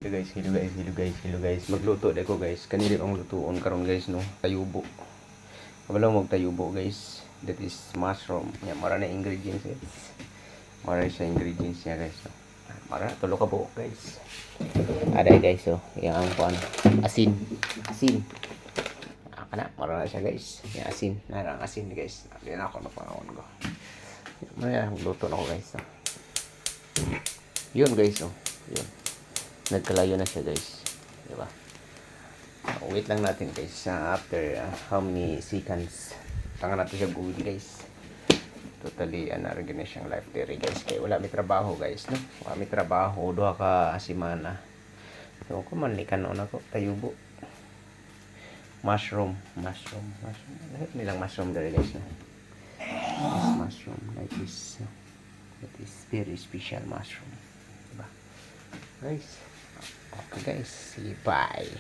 Hello guys, hello guys, hello guys, hello guys. Magluto na ko guys. Kanili ang lutuon karon guys no. Tayubo. Kabalo mo tayubo guys. That is mushroom. Nya mara na ingredients guys. Mara sa ingredients niya guys no. Mara tulo ka buok guys. Ada guys so, yang ang kuan asin. Asin. Kana mara na siya guys. Yang asin, narang asin guys. Di na ako napangawon ko. Mara luto na ko guys no. Yun guys no. Yun. Nagkalayo na siya guys, di ba? Wait lang natin guys, after how many seconds tangan natin siya buwid guys. Totally rin na siyang life theory guys, kaya wala may trabaho guys no. Wala may trabaho, duha ka simana. So kung manlikan na ako tayubo, mushroom lahat nilang mushroom dari guys no. This mushroom like this, that is very special mushroom, diba guys? Okay guys, see you, bye.